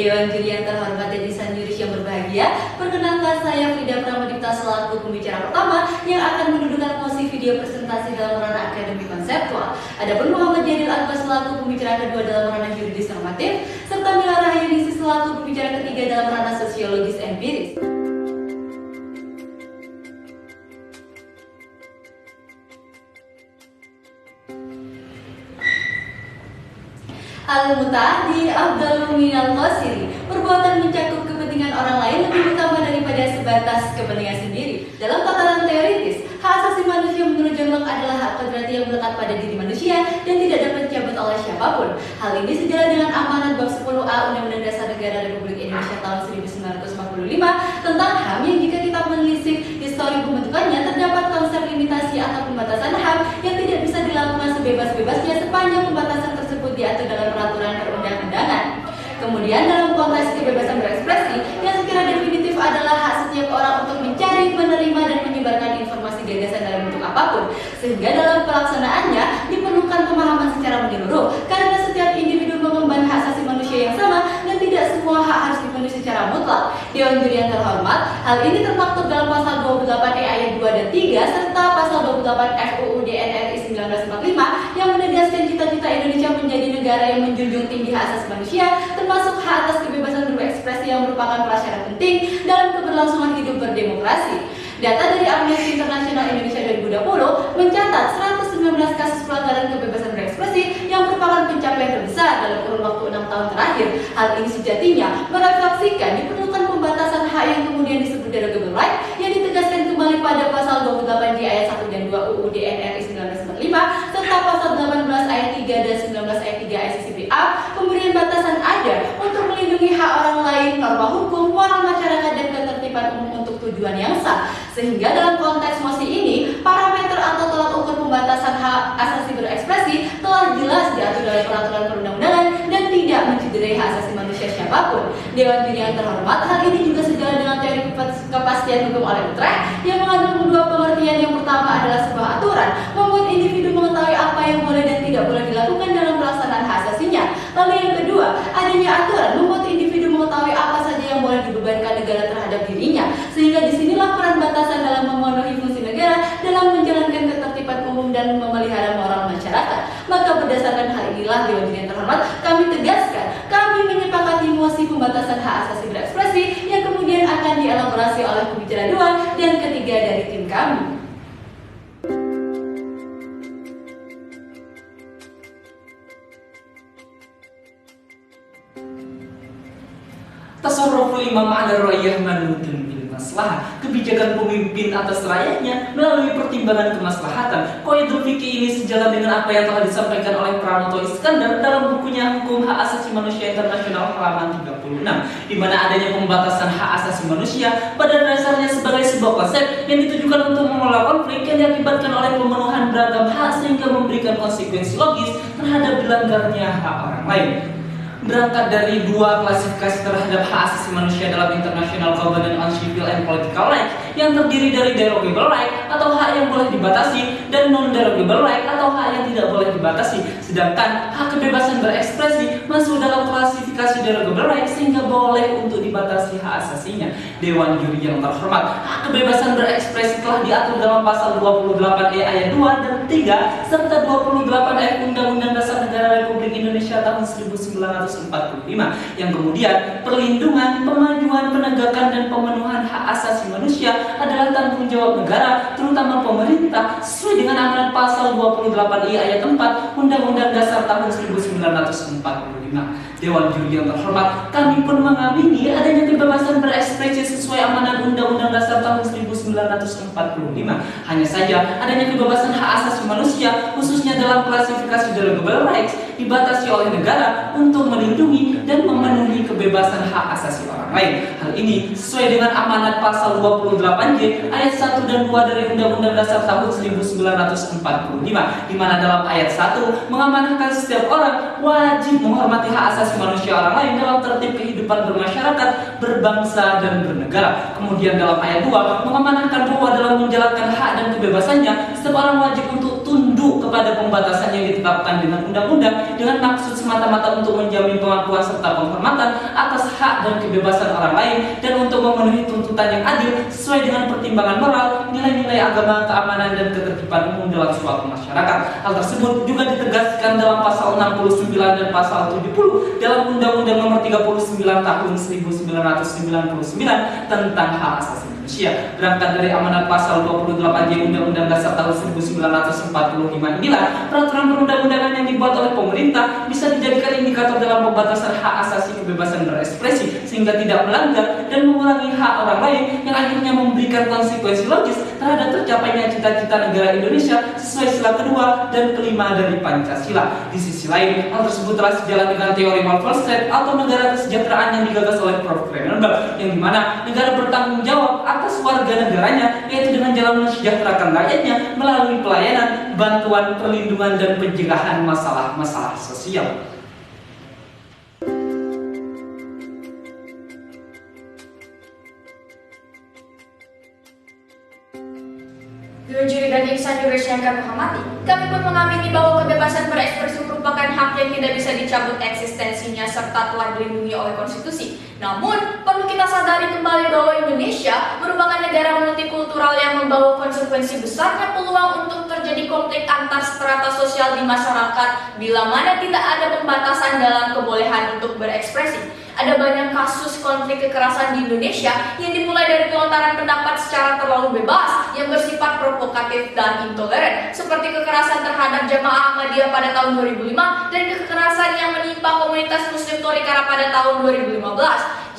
Dewan Juri yang terhormat dan desain juri yang berbahagia, perkenalkan saya Frida Pramodipta selaku pembicara pertama yang akan mendudukan posisi video presentasi dalam ranah akademik konseptual. Adapun Muhammad Jadil Akbar selaku pembicara kedua dalam ranah yuridis normatif, serta Mila Rahayunisi selaku pembicara ketiga dalam ranah sosiologis empiris. Al-Muta'addi afdalu minal qasiri. Perbuatan mencakup kepentingan orang lain lebih utama daripada sebatas kepentingan sendiri. Dalam tataran teoritis, hak asasi manusia menurut John Locke adalah hak kodrati yang melekat pada diri manusia dan tidak dapat dicabut oleh siapapun. Hal ini sejalan dengan amanat bab 10A Undang-Undang Dasar Negara Republik Indonesia tahun 1945 tentang HAM yang jika kita menelisik histori pembentukannya terdapat konsep limitasi atau pembatasan HAM yang tidak bisa dilakukan sebebas-bebasnya sepanjang pembatasan tersebut diatur dalam peraturan perundang-undangan. Kemudian dalam konteks kebebasan berekspresi yang secara definitif adalah hak setiap orang untuk mencari, menerima, dan menyebarkan informasi gagasan dalam bentuk apapun, sehingga dalam pelaksanaannya diperlukan pemahaman secara menyeluruh karena setiap individu mengemban hak asasi manusia yang sama dan tidak semua hak harus dipenuhi secara mutlak. Dewan Juri yang terhormat, hal ini termaktub dalam pasal 28E ayat 2 dan 3 serta pasal 28 FUU DNRI 1945 yang menegaskan cita-cita Indonesia menjadi negara yang menjunjung tinggi hak asasi manusia, termasuk hak atas kebebasan berekspresi yang merupakan prasyarat penting dalam keberlangsungan hidup berdemokrasi. Data dari Amnesty International Indonesia 2020 mencatat 119 kasus pelanggaran kebebasan berekspresi yang merupakan pencapaian terbesar dalam kurun waktu 6 tahun terakhir. Hal ini sejatinya merefleksikan diperlukan pembatasan hak yang kemudian disebut derogable right yang ditegaskan kembali pada pasal 28J ayat 1 dan 2 UU DNRI 1945 serta pasal 18 ayat 3 dan 19 ayat 3 ICCPA. Pemberian batasan ada untuk melindungi hak orang lain, norma hukum, moral masyarakat, dan ketertiban umum untuk tujuan yang sah. Sehingga dalam konteks mosi ini, parameter atau tolak ukur pembatasan hak asasi berekspresi telah jelas diatur dalam peraturan perundang-undangan dan tidak mencederai hak asasi manusia siapapun. Dewan Juri yang terhormat, hal ini juga sejalan dengan teori kepastian hukum oleh Utrecht yang mengandung dua pengertian. Yang pertama adalah sebuah aturan membuat individu mengetahui apa yang boleh dan tidak boleh dilakukan dalam pelaksanaan hak asasinya. Lalu yang kedua, adanya aturan membuat individu mengetahui apa saja yang boleh dibebankan negara terhadap dirinya. Sehingga disinilah peran batasan dalam memenuhi fungsi negara dalam menjalankan ketertiban umum dan memelihara moral masyarakat. Maka berdasarkan hal inilah Dewan Juri yang terhormat, kami tegaskan, kami menyepakati mosi pembatasan hak asasi berekspresi yang kemudian akan dielaborasi oleh pembicara dua dan ketiga dari tim kami. Tasarruful imam ala ra'iyah manutun bil maslahah. Kebijakan pemimpin atas rakyatnya melalui pertimbangan kemaslahatan. Qaidul fikih ini sejalan dengan apa yang telah disampaikan oleh Pranoto Iskandar dalam bukunya Hukum Hak Asasi Manusia Internasional halaman 36, di mana adanya pembatasan hak asasi manusia pada dasarnya sebagai sebuah konsep yang ditujukan untuk mengelola konflik yang diakibatkan oleh pemenuhan beragam hak sehingga memberikan konsekuensi logis terhadap dilanggarnya hak orang lain. Berangkat dari dua klasifikasi terhadap hak asasi manusia dalam International Covenant on Civil and Political Rights yang terdiri dari derogable right atau hak yang boleh dibatasi dan non-derogable right atau hak yang tidak boleh dibatasi. Sedangkan hak kebebasan berekspresi masuk dalam klasifikasi derogable right sehingga boleh untuk dibatasi hak asasinya. Dewan Juri yang terhormat, hak kebebasan berekspresi telah diatur dalam pasal 28E ayat 2 dan 3 serta 28F Undang-Undang Dasar Negara Republik Indonesia tahun 1945 yang kemudian perlindungan, pemajuan, penegakan, dan pemenuhan hak asasi manusia adalah tanggung jawab negara, terutama pemerintah, sesuai dengan amanat pasal 28I ayat 4 Undang-Undang Dasar tahun 1945. Dewan Juri yang terhormat, kami pun mengamini adanya kebebasan berekspresi sesuai amanat Undang-Undang Dasar tahun 1945. Hanya saja adanya kebebasan hak asasi manusia, khususnya dalam klasifikasi derogable rights, dibatasi oleh negara untuk melindungi dan memenuhi kebebasan hak asasi orang lain. Hal ini sesuai dengan amanat pasal 28J ayat 1 dan 2 dari Undang-Undang Dasar tahun 1945, di mana dalam ayat 1 mengamanahkan setiap orang wajib menghormati hak asasi manusia orang lain dalam tertib kehidupan bermasyarakat, berbangsa, dan bernegara. Kemudian dalam ayat 2 mengamanahkan bahwa dalam menjalankan hak dan kebebasannya, setiap orang wajib untuk tunduk kepada pembatasan yang ditetapkan dengan undang-undang dengan maksud semata-mata untuk menjamin pengakuan serta penghormatan atas hak dan kebebasan orang lain dan untuk memenuhi tuntutan yang adil sesuai dengan pertimbangan moral, nilai-nilai agama, keamanan, dan ketertiban umum dalam suatu masyarakat. Hal tersebut juga ditegaskan dalam pasal 69 dan pasal 70 dalam Undang-Undang Nomor 39 Tahun 1999 tentang hak asasi manusia. Berangkat dari amanat pasal 28J Undang-Undang Dasar tahun 1945 inilah peraturan perundang-undangan yang dibuat oleh pemerintah bisa dijadikan indikator dalam pembatasan hak asasi kebebasan berekspresi sehingga tidak melanggar dan mengurangi hak orang lain yang akhirnya memberikan konsekuensi logis terhadap tercapainya cita-cita negara Indonesia sesuai sila kedua dan kelima dari Pancasila. Di sisi lain, hal tersebut telah sejalan dengan teori welfare state atau negara kesejahteraan yang digagas oleh Prof. Krenenberg, yang dimana negara bertanggung jawab atas warga negaranya, yaitu dengan jalan mensejahterakan rakyatnya melalui pelayanan, bantuan, perlindungan, dan pencegahan masalah-masalah sosial. Guru juri dan insan jurus yang kami hormati, kami pun mengamini bahwa kebebasan berekspresi merupakan hak yang tidak bisa dicabut eksistensinya serta telah dilindungi oleh konstitusi. Namun, perlu kita sadari kembali bahwa Indonesia merupakan negara multikultural yang membawa konsekuensi besarnya peluang untuk terjadi konflik antar strata sosial di masyarakat bila mana tidak ada pembatasan dalam kebolehan untuk berekspresi. Ada banyak kasus konflik kekerasan di Indonesia yang dimulai dari pelontaran pendapat secara terlalu bebas yang bersifat provokatif dan intoleran, seperti kekerasan terhadap jamaah Ahmadiyah pada tahun 2005 dan kekerasan yang menimpa komunitas Muslim Tolikara pada tahun 2015.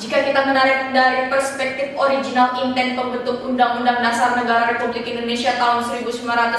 Jika kita menarik dari perspektif original intent pembentuk Undang-Undang Dasar Negara Republik Indonesia tahun 1945,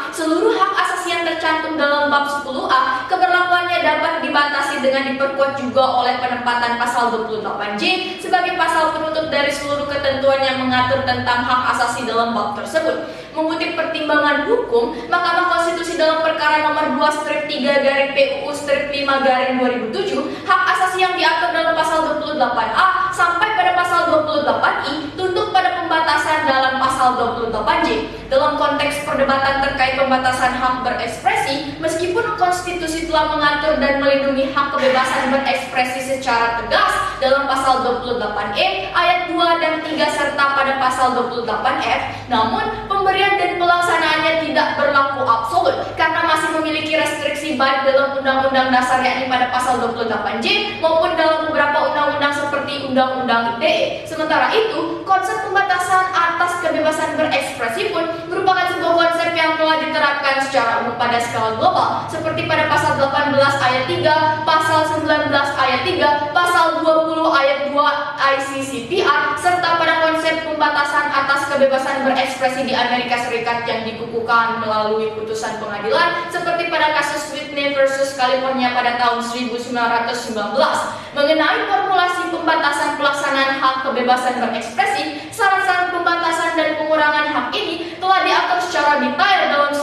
seluruh hak asasi yang tercantum dalam bab 10A keberlakuannya dapat dibatasi dengan diperkuat juga oleh penempatan pasal 28J sebagai pasal penutup dari seluruh ketentuan yang mengatur tentang hak asasi dalam bab tersebut. Mengutip pertimbangan hukum, Mahkamah Konstitusi dalam perkara nomor 2-3-PUU-5-2007, hak asasi yang diatur dalam pasal 28A sampai pada pasal 28I tunduk pada pembatasan dalam pasal 28J. Dalam konteks perdebatan terkait pembatasan hak berekspresi, meskipun konstitusi telah mengatur dan melindungi hak kebebasan berekspresi secara tegas dalam pasal 28E ayat 2 dan 3 serta pada pasal 28F, namun pemberian dan pelaksanaannya tidak berlaku absolut karena masih memiliki restriksi baik dalam Undang-Undang Dasar yakni pada pasal 28J maupun dalam beberapa undang-undang seperti Undang-Undang ITE. Sementara itu, konsep pembatasan atas kebebasan berekspresi pun merupakan sebuah konsep yang telah diterapkan secara umum pada skala global seperti pada pasal 18 ayat 3, pasal 19 ayat 3, pasal 20 ayat 2 ICCPR serta pada konsep pembatasan atas kebebasan berekspresi di Amerika Serikat yang dikukuhkan melalui putusan pengadilan seperti pada kasus Whitney versus California pada tahun 1919. Mengenai formulasi pembatasan pelaksanaan hak kebebasan berekspresi, syarat-syarat pembatasan dan pengurangan hak ini telah diatur secara detail dalam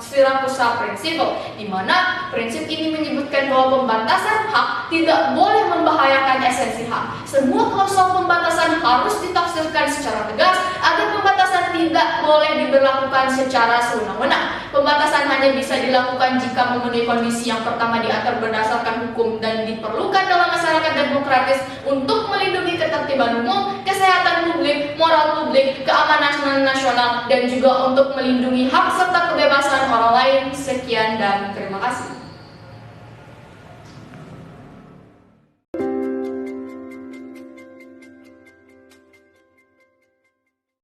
Siracusa Principle, di mana prinsip ini menyebutkan bahwa pembatasan hak tidak boleh membahayakan esensi hak. Semua klausul pembatasan harus ditafsirkan secara tegas agar pembatasan tidak boleh diberlakukan secara sewenang-wenang. Pembatasan hanya bisa dilakukan jika memenuhi kondisi yang pertama diatur berdasarkan hukum dan diperlukan dalam masyarakat demokratis untuk melindungi ketertiban umum, kesehatan publik, moral publik, keamanan nasional, dan juga untuk melindungi hak serta kebebasan orang lain. Sekian dan terima kasih.